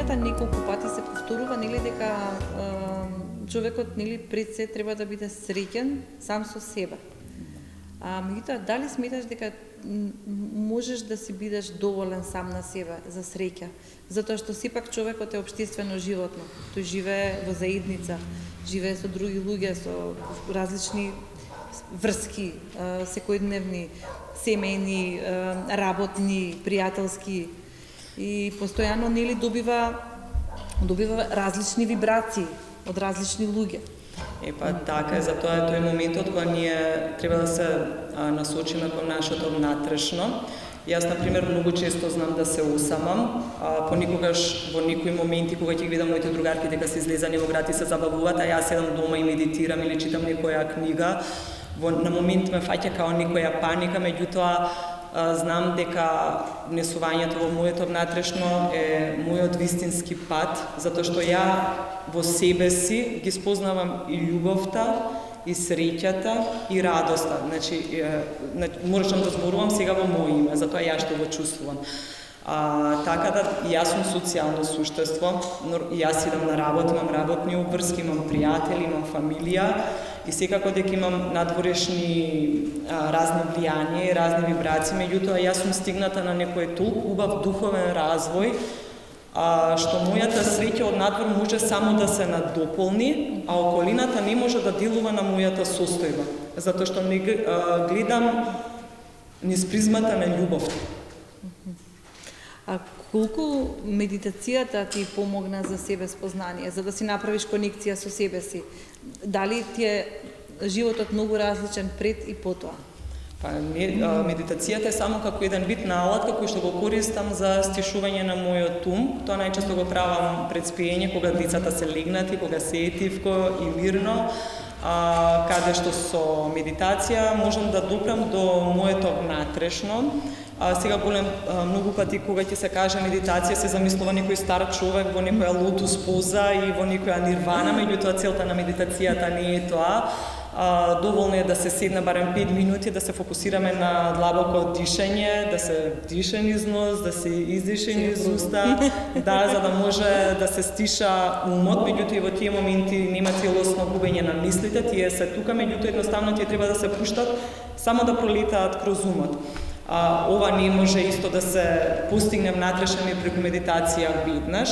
книгата неколку пати се повторува, нели дека човекот нели пред се треба да биде среќен сам со себе. Меѓутоа, дали сметаш дека можеш да си бидеш доволен сам на себе за среќа? Затоа што сепак човекот е општествено животно. Тој живее во заедница, живее со други луѓе, со различни врски, секојдневни, семејни, работни, пријателски, и постојано нели добива различни вибрации од различни луѓе. Така е, затоа е тој моментот кога ние треба да се насочиме кон нашето внатрешно. Јас, например, многу често знам да се усамам, понекогаш во некои моменти кога ќе видам моите другарки дека се излезани во град и се забавуваат, а јас седам дома и медитирам или читам некоја книга, на момент ме фаќа као некоја паника, меѓутоа знам дека внесувањето во моето внатрешно е мојот вистински пат, затоа што ја во себе си ги спознавам и љубовта, и среќата, и радоста. Значи, можам да зборувам сега во моје име, затоа ја што го чувствувам. Така да, јас сум социјално суштество, јас идам на работа, имам работни обврски, имам пријатели, имам фамилија, и секако дека имам надворешни разни влијанија и разни вибрации, меѓутоа јас сум стигната на некој толку убав духовен развој, што мојата среќа од надвор може само да се надополни, а околината не може да делува на мојата состојба, затоа што не гледам низ призмата на љубовта. А колку медитацијата ти помогна за себе спознание, за да си направиш конекција со себе си? Дали ти е животот многу различен пред и потоа? Медитацијата е само како еден вид на алатка кој што го користам за стишување на мојот ум. Тоа најчесто го правам пред спиење, кога децата се легнати, кога се е тивко и мирно, каде што со медитација можам да допрам до моето внатрешно. Сега многу пати кога ќе се каже медитација се замислува некој стар човек во некоја лотус поза и во некоја нирвана, меѓутоа целта на медитацијата не е тоа. Доволно е да се седне барем 5 минути, да се фокусираме на длабоко дишење, да се дише низ нос, да се издише низ уста, за да може да се стиша умот, меѓутоа и во тие моменти нема целосно губење на мислите, тие се тука, меѓутоа едноставно тие треба да се пуштат само да пролетаат кроз умот. Ова не може исто да се постигне внатрешно и преку медитација веднаш.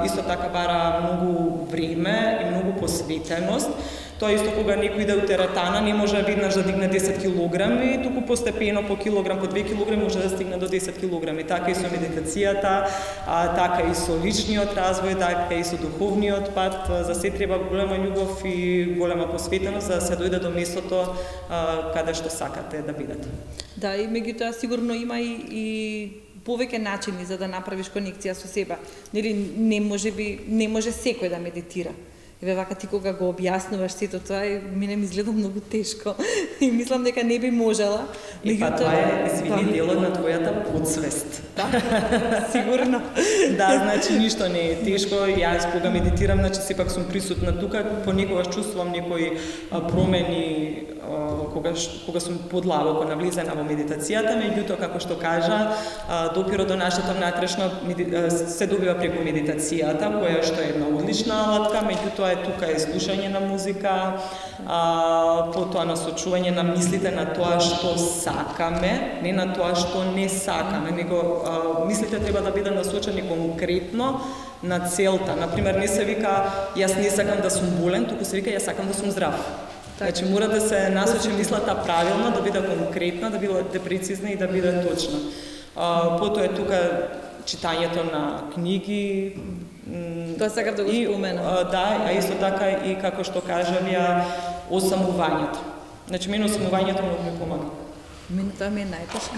Исто така бара многу време и многу посветеност. Тоа исто кога некој иде у теретана, не може веднаш да дигне 10 килограми, туку постепено по килограм, по 2 килограми може да стигне до 10 килограми. Така и со медитацијата, така и со личниот развој, така и со духовниот пат. За се треба голема љубов и голема посветеност за да се дојде до местото каде што сакате да бидете. Да, и меѓутоа сигурно има и повеќе начини за да направиш конекција со себе. Нели не може секој да медитира. Еве вака ти кога го објаснуваш сето тоа, мене ми изгледа многу тешко и мислам дека не би можела. Меѓутоа тоа е делот на твојата подсвест. Да, сигурно. Да, значи ништо не е тешко. Јас кога медитирам, значи сепак сум присутна тука, понекогаш чувствувам некои промени кога сум подлабоко навлезена во медитацијата, меѓутоа како што кажа, допирот до нашето внатрешно се добива преку медитацијата, која што е една одлична алатка, меѓутоа е тука и слушање на музика, потоа насочување на мислите на тоа што сакаме, не на тоа што не сакаме, него мислите треба да бидат насочени конкретно на целта. Например, не се вика јас не сакам да сум болен, туку се вика јас сакам да сум здрав. Значи мора да се насочи мислата правилно, да биде конкретна, да биде прецизна и да биде точна. Потоа е тука читањето на книги. Тоа сакав да го споменам. Да, а исто така и како што кажам ја, осамувањето. Значи мене осамувањето многу ми помага. Мене тоа ми е најтешко.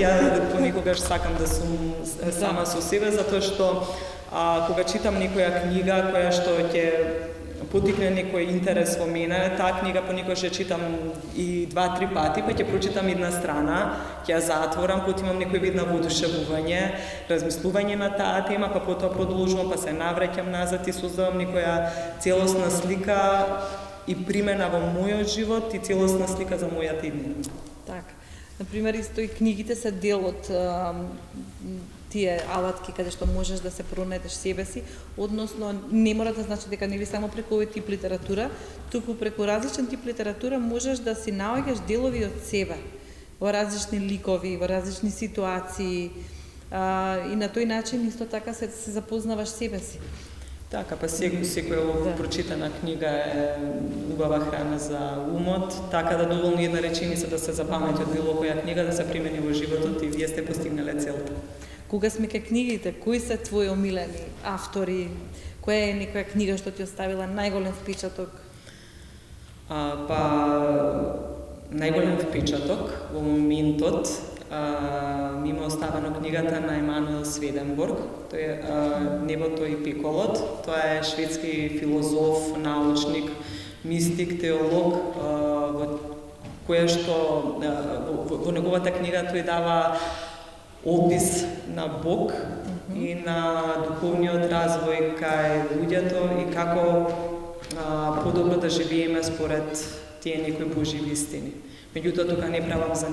Ја понекогаш сакам да сум сама со себе, затоа што кога читам некоја книга која што ќе потикне некој интерес во мене, таа книга понекогаш ја читам и 2-3 пати, па ќе прочитам една страна, ќе ја затворам, потоа имам некој вид на воодушевување, размислување на таа тема, па потоа продолжувам, па се навраќам назад и создавам некоја целосна слика и примена во мојот живот и целосна слика за мојата иднина. Така. Например, исто и книгите се дел од тие алатки каде што можеш да се пронајдеш себе си, односно не мора да значи дека нели само преку овој тип литература, туку преку различен тип литература можеш да си наоѓаш делови од себе во различни ликови, во различни ситуации, и на тој начин исто така се запознаваш себе си. Така, па секоја прочитана книга е убава храна за умот, така да доволно една реченица да се запамети од било која книга да се примени во животот и вие сте постигнале целта. Кога сме кај книгите, кои се твои омилени автори? Која е некоја книга што ти оставила најголем впечаток? Најголем впечаток во моментот ми има оставено книгата на Емануел Сведенборг. Тој е Небото и пеколот. Тоа е шведски филозоф, научник, мистик, теолог, во која што во неговата книга тој дава опис на Бог и на духовниот развој кај луѓето и како подобро да живееме според тие некои Божји вистини. Меѓутоа, тука не правам за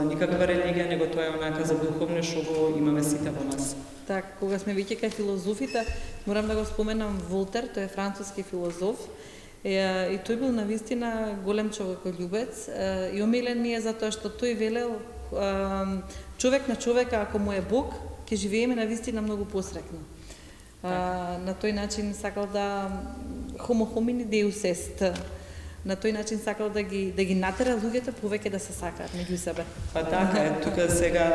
никаква религија, него тоа е онака за духовно што го имаме сите во нас. Така, кога сме веќе кај филозофите, морам да го споменам Волтер, тој е француски филозоф, и тој бил навистина голем човеколюбец, и омилен ми е затоа што тој велел човек на човека, ако му е Бог, ќе живееме навистина многу посрекно. На тој начин сакал да homo homini deus est. На тој начин сакал да ги натера луѓето повеќе да се сакаат меѓу себе. Па така е, тука сега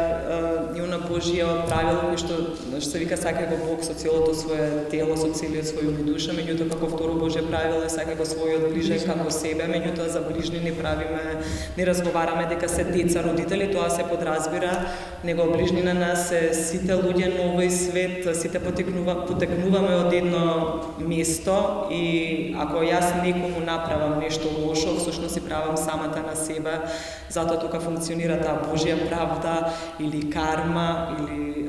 и она Божјо правило кој што се вика сакај го Бог со целото свое тело, со целиот свој ум и душа, меѓутоа како второ Божјо правило е сакај го својот ближен како себе, меѓутоа за ближни не правиме, не разговараме дека се деца родители, тоа се подразбира, него ближни на нас се сите луѓе на овој свет, сите потекнуваме од едно место и ако јас некому направам нешто лошо, всушност си правам самата на себе, затоа тука функционира таа Божја правда или карма или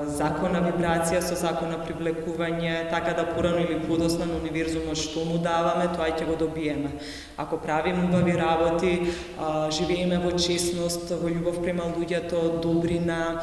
закона вибрација со закона привлекување, така да порано или подоцна на универзумот што му даваме, тоа ќе го добиеме. Ако правиме убави работи, живееме во честност, во љубов према луѓето, добрина,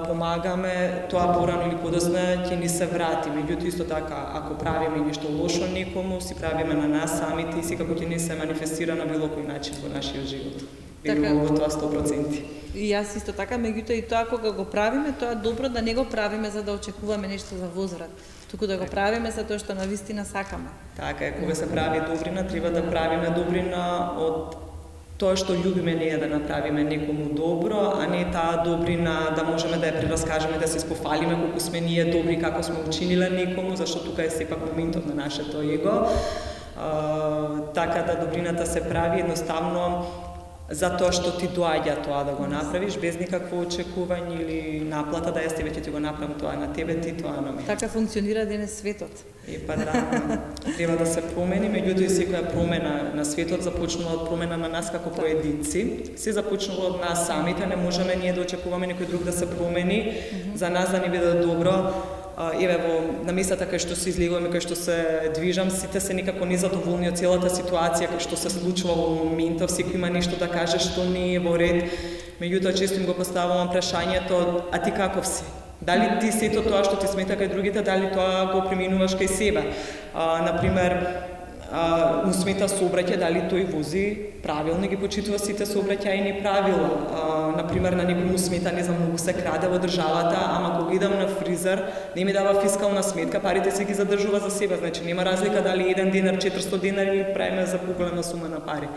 помагаме, тоа порано или подоцна ќе ни се врати. Меѓутоа исто така, ако правиме нешто лошо некому, си правиме на нас самите и секако ќе ни се манифестира на било кој начин во нашиот живот. Верувам во тоа 100%. И јас исто така, меѓутоа и тоа кога го правиме, тоа добро да не го правиме за да очекуваме нешто за возврат, туку да го правиме за тоа што навистина сакаме. Така е, кога се прави добрина, треба да правиме добрина од тоа што љубиме ние да направиме некому добро, а не таа добрина да можеме да ја прераскажеме, да се спофалиме колку сме ние добри, како сме учиниле некому, зашто тука е сепак моментот на нашето его. Така да добрината се прави едноставно затоа што ти доаѓа тоа да го направиш, без никакво очекување или наплата да јас тебе ќе ти го направам тоа на тебе, ти тоа на мене. Така функционира денес светот. Па да, треба да се промени, меѓутоа и секоја промена на светот започнува од промена на нас како поединци. Се започнува од нас самите, не можеме ние да очекуваме некој друг да се промени, за нас да ни биде добро. Еве на местата кај што се излегуваме, кај што се движам, сите се некако незадоволни од целата ситуација кај што се случува во моментов, секој има нешто да каже што не е во ред. Меѓутоа често им го поставувам прашањето, а ти каков си? Дали ти сето тоа што ти смета кај другите, дали тоа го преминуваш кај себе? Например, му смета сообраќај, дали тој вози правилно, ги почитува сите сообраќајни правила. Например, на некој му смета, не знам, многу се краде во државата, ама кога идам на фризер, не ми дава фискална сметка, парите се ги задржува за себе, значи нема разлика дали 1 динар, 400 динари или правиме за поголема сума на пари.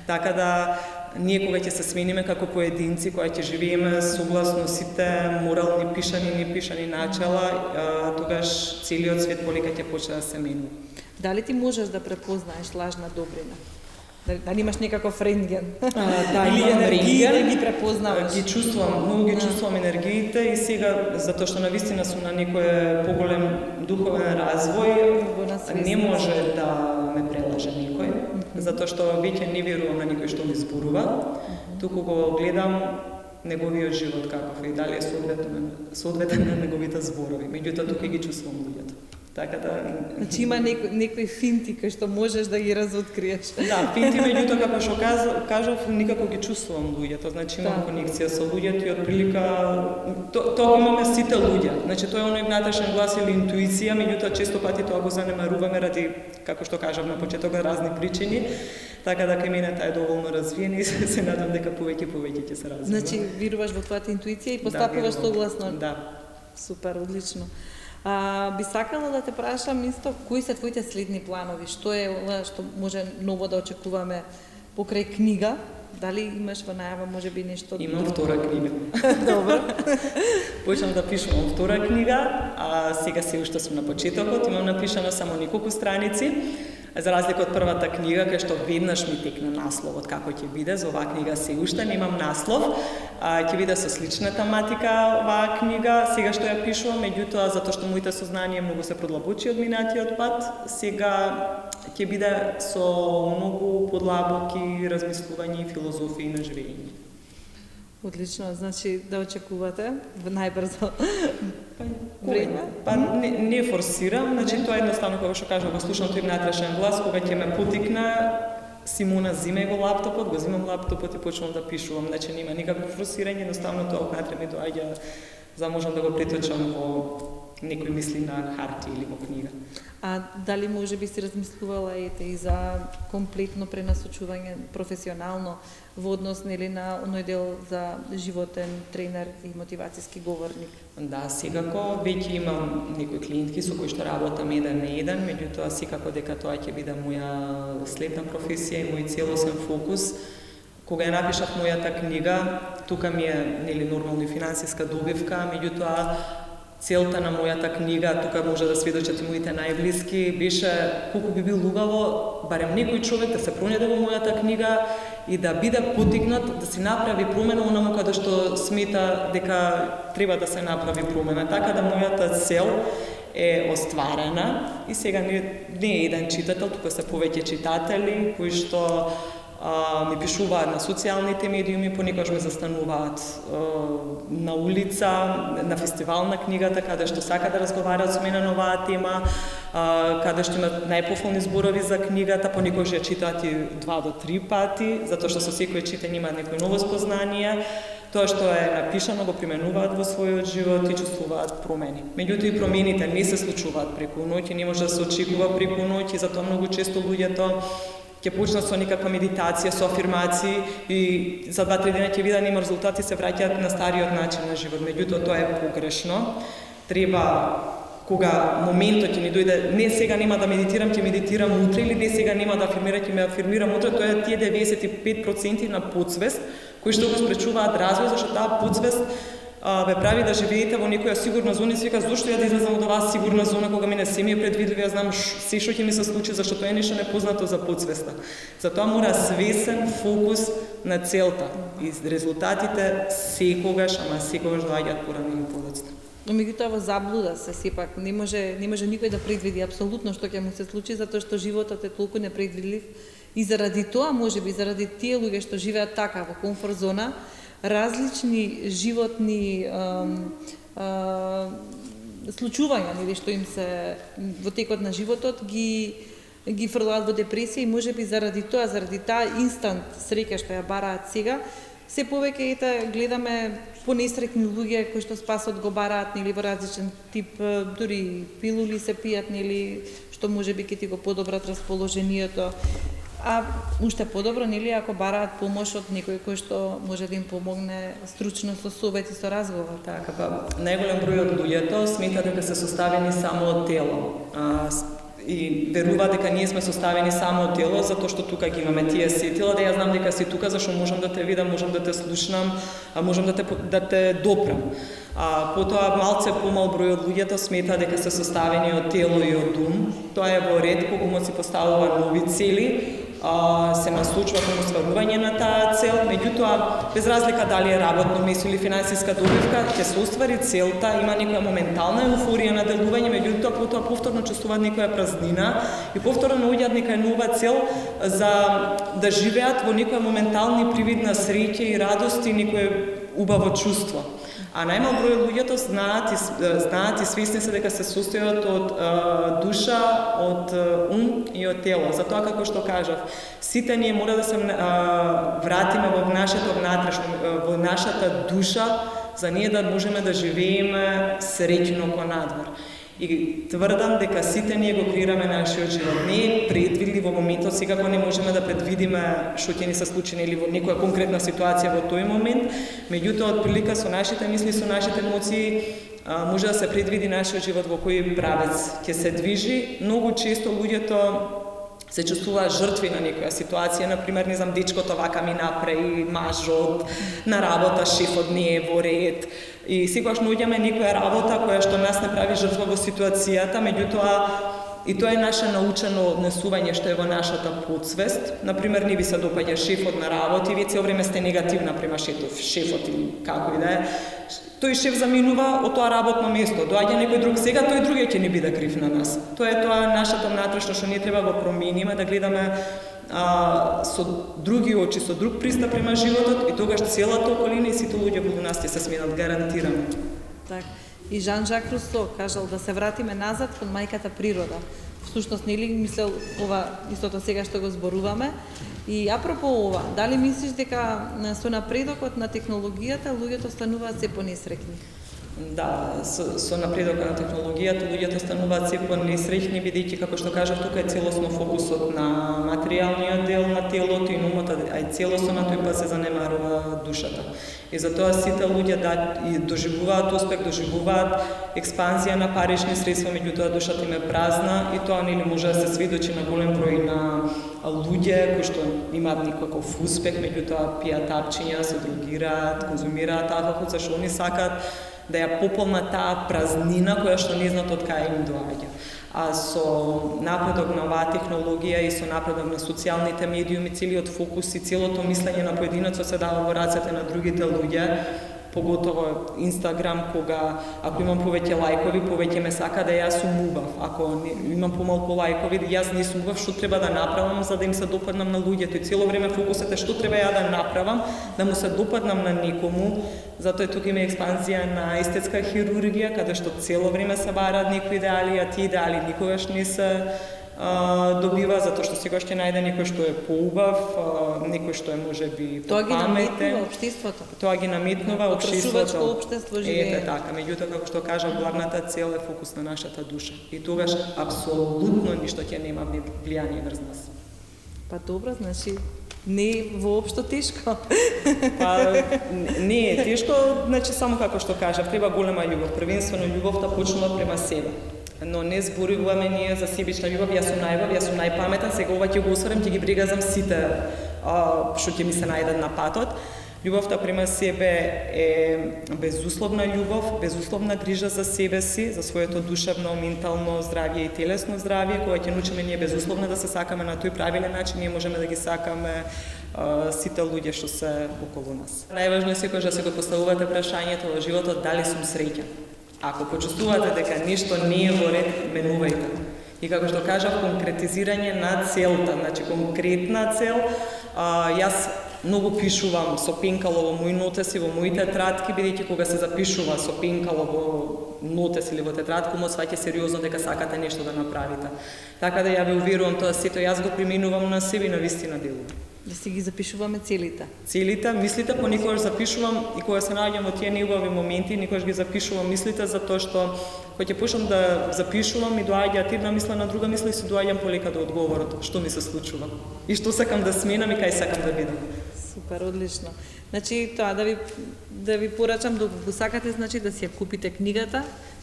Така да, ние кога ќе се смениме како поединци, кога ќе живееме согласно сите морални пишани и непишани начала, тогаш целиот свет полека ќе почне да се менува. Дали ти можеш да препознаеш лажна добрина? Дали имаш некаков рентген? Да, имам рентген. Да ги препознаваш? Ги чувствувам, многу ги чувствувам енергиите и сега, затоа што навистина сум на некој поголем духовен развој, не може да ме прелаже некој, затоа што веќе не верувам на некој што ми зборува, туку го гледам неговиот живот каков е и дали е соодветен на неговите зборови. Меѓутоа тука ги чувствувам луѓето. Така да... Значи има некои финти кои што можеш да ги разоткриеш. Да, финти, меѓутоа, како што кажав, никако ги чувствувам луѓето. Значи имам конекција со луѓето и отприлика тоа имаме сите луѓе. Значи тоа е оној внатрешен глас или интуиција, меѓутоа често пати тоа го занемаруваме ради, како што кажав на почетокот, разни причини. Така да кај мене таа е доволно развиена и се надам дека повеќе ќе се развива. Значи веруваш во твојата интуиција и постапуваш согласно. Да. Супер, одлично. Би сакала да те прашам исто, кои се твоите следни планови? Што е што може ново да очекуваме покрај книга? Дали имаш во најава можеби нешто? Имам втора книга. Добро. Почнав да пишувам втора книга, а сега се уште сум на почетокот, имам напишано само неколку страници. За разлика од првата книга, кај што веднаш ми текна насловот како ќе биде, за оваа книга се уште немам наслов, ќе биде со слична тематика оваа книга, сега што ја пишувам, меѓутоа затоа што моите сознанија многу се продлабочи од минатиот пат, сега ќе биде со многу подлабоки размислувања и филозофии на живење. Одлично, значи да очекувате најбрзо време. Па не форсирам, значи тоа едноставно кога што кажам, го слушам тој внатрешен глас, кога ќе ме потикна, Симона, зиме го лаптопот, го зимам лаптопот и почнувам да пишувам, значи нема никакво форсирање, едноставно тоа внатре ми доаѓа за можам да го преточам во некои мисли на харти или во книга. А дали може би си размислувала и за комплетно пренасочување професионално во однос нели на оној дел за животен тренер и мотивацијски говорник? Да, секако веќе имам некои клиентки со кои што работам еден на еден, меѓутоа секако дека тоа ќе биде моја следна професија и мој целосен фокус. Кога ја напишав мојата книга, тука ми е нели нормално и финансиска добивка, меѓутоа целта на мојата книга, тука може да сведочат и моите најблиски, беше колку би бил убаво барем некој човек да се пронајде во мојата книга и да биде потикнат да си направи промена онаму каде што смета дека треба да се направи промена. Така да мојата цел е остварена и сега не е еден читател, тука се повеќе читатели кои што ми пишуваат на социјалните медиуми, понекогаш ме застануваат на улица, на фестивал на книгата, каде што сака да разговараат со мене на оваа тема, каде што имат најпофолни зборови за книгата, понекогаш ја читаат и 2 до 3 пати, затоа што со секој читање имаат некои ново спознание. Тоа што е напишано го применуваат во својот живот и чувствуваат промени. Меѓутоа и промените не се случуваат преку ноќ и не може да се очекува преку ноќ и затоа многу често луѓето ќе почнат со некаква медитација, со афирмации и за 2-3 дена ќе видат нема резултати, се враќаат на стариот начин на живот. Меѓутоа тоа е погрешно. Треба кога моментот ќе ни дојде, не сега нема да медитирам, ќе медитирам утре или не сега нема да афирмирам, ќе ме афирмирам утре, тоа е тие 95% на подсвест кои што го спречуваат развој, зашто таа подсвест ве прави да живеете во некоја сигурна зона и се вика зошто ја да излезам од оваа сигурна зона кога мене се ми е предвидливо, ја знам се што ќе ми се случи, зашто тоа е нешто непознато за подсвеста. Затоа мора свесен фокус на целта и резултатите секогаш, ама секогаш доаѓаат порано или подоцна. Но меѓутоа во заблуда се сепак не може никој да предвиди апсолутно што ќе му се случи затоа што животот е толку непредвидлив и заради тоа можеби заради тие луѓе што живеат така во комфорт зона различни животни случувања нели што им се во текот на животот ги фрлаат во депресија и можеби заради таа инстант среќа што ја бараат сега, се повеќе гледаме понесреќни луѓе кои што спасот го бараат нели во различен тип дури пилули се пијат нели што можеби ќе ти го подобрат расположението. А уште подобро, нели, ако бараат помош од некој кој што може да им помогне стручно со совет и со разговор. Така, па најголем број од луѓето сметаат дека се составени само од тело. И веруваат дека ние сме составени само од тело, затоа што тука ги имаме тие сетила, да ја знам дека си тука, зашто можам да те видам, можам да те слушнам, можам да те допрам. Потоа малце помал број од луѓето сметаат дека се составени од тело и од ум. Тоа е во ред кога му си поставува нови цели, се насочува кон остварување на таа цел, меѓутоа без разлика дали е работно место или финансиска добивка, ќе се оствари целта, има некоја моментална еуфорија на делување, меѓутоа потоа повторно чувствуваат некоја празнина и повторно наоѓаат некоја нова цел за да живеат во некоја моментални привидна среќа и радости, некој убаво чувство. А најмал број луѓето знаат и свесни се дека се состојат од душа, од ум и од тело. Затоа, како што кажав, сите ние мора да се вратиме во нашето внатрешно, во нашата душа, за ние да можеме да живееме среќно понадвор. И тврдам дека сите ние го креираме нашиот живот. Не е предвидливо во моментот, секако не можеме да предвидиме што ќе ни се случи или во некоја конкретна ситуација во тој момент, меѓутоа од прилика со нашите мисли, со нашите емоции, може да се предвиди нашиот живот во кој правец ќе се движи. Многу често луѓето се чувствуваат жртви на некоја ситуација, например, не знам, дечкото вака ми направи, мажот, на работа шефот не е во ред. И секогаш наоѓаме некоја работа која што нас не прави жртва во ситуацијата, меѓутоа и тоа е наше научено однесување што е во нашата подсвест. Например, не ви се допаѓа шефот на работа и вие цело време сте негативна према шефот или како и да е. Тој шеф заминува од тоа работно место, доаѓа некој друг сега, тој другиот ќе не биде крив на нас. Тоа е тоа нашето внатрешно што ние треба да го промениме, да гледаме со други очи, со друг пристап према животот и тогаш целата околина и сите луѓе околу нас ќе се сменат, гарантирано. Так. И Жан-Жак Русо кажал да се вратиме назад кон мајката природа. Всушност нели мислел ова истото сега што го зборуваме. И апропо ова, дали мислиш дека со напредокот на технологијата луѓето стануваат се понесреќни? Да, со напредокот на технологијата луѓето стануваат се понесреќни, бидејќи, како што кажав, тука е целосно фокусот на материјалниот дел на телото и умот, а и целосно на тој пат се занемарува душата. И затоа сите луѓе доживуваат успех, доживуваат експанзија на парични средства, меѓутоа душата им е празна и тоа нели може да се сведочи на голем број на луѓе кои што имаат никаков успех, меѓутоа пијат апчиња, се другираат, конзумираат алкохол, зашто они сакаат да ја пополнат таа празнина која што не знаат од кај им доаѓа. А со напредок на оваа технологија и со напредок на социјалните медиуми, целиот фокус и целото мислење на поединецот се дава во рацете на другите луѓе, поготово Инстаграм, кога ако имам повеќе лајкови, повеќе ме сака да јас сум убав. Ако имам помалку лајкови, јас не сум убав, што треба да направам за да им се допаднам на луѓето. И цело време фокусот е што треба ја да направам, да му се допаднам на некому. Затоа тука има експанзија на естетска хирургија, каде што цело време се бараат некои идеали, а тие идеали никогаш не се добива, затоа што секогаш ќе најде некој што е поубав, некој што е можеби тоа ги попаметен. наметнува општеството. Тоа ги наметнува општеството. Потрошувачко општество живее. Ете така, меѓутоа како што кажа, главната цел е фокус на нашата душа. И тогаш апсолутно ништо ќе нема влијание врз нас. Па добро, значи не е воопшто тешко. Па не е тешко, значи само како што кажав, треба голема љубов. Првенствено љубовта почнува према себе. Но не зборуваме ние за себична љубов, јас сум најпаметен, сега ова ќе го осварам, ќе ги бригазам сите што ќе ми се најдат на патот. Љубовта према себе е безусловна љубов, безусловна грижа за себе си, за своето душевно, ментално здравје и телесно здравје, кога ќе научиме ние безусловно да се сакаме на тој правилен начин, ние можеме да ги сакаме сите луѓе што се околу нас. Најважно е секогаш да се го поставувате прашањето во животот дали сум среќен. Ако почувствувате дека нешто не е во ред, менувајте. И како што кажав, конкретизирање на целта, значи конкретна цел. Јас многу пишувам со пенкало во мој нотес и во моите тетрадки, бидејќи кога се запишува со пенкало во нотес или во тетрадка, му сваќа сериозно дека сакате нешто да направите. Така да ја ве уверувам, тоа сето јас го применувам на себе и на вистина делувам. Да си ги запишуваме целите. Целите, мислите, понекогаш запишувам и кога се наоѓам во тие неубави моменти, никогаш ги запишувам мислите, затоа што кога ќе почнам да запишувам и доаѓаат една мисла на друга мисла и се доаѓам полека до одговорот, што ми се случува и што сакам да сменам и кај сакам да бидам. Супер, одлично. Значи тоа да ви порачам доколку го сакате, значи да си ја купите книгата,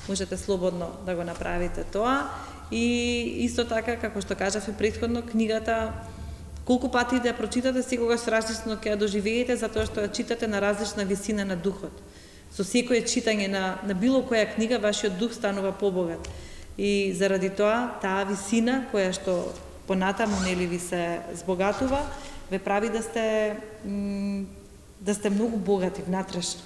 можете слободно да го направите тоа и исто така како што кажав и претходно, книгата колку пати да ја прочитате, секогаш различно ќе ја доживеете, затоа што ја читате на различна висина на духот. Со секое читање на било која книга, вашиот дух станува побогат. И заради тоа, таа висина која што понатаму нели ви се збогатува, ве прави да сте многу богати внатрешно.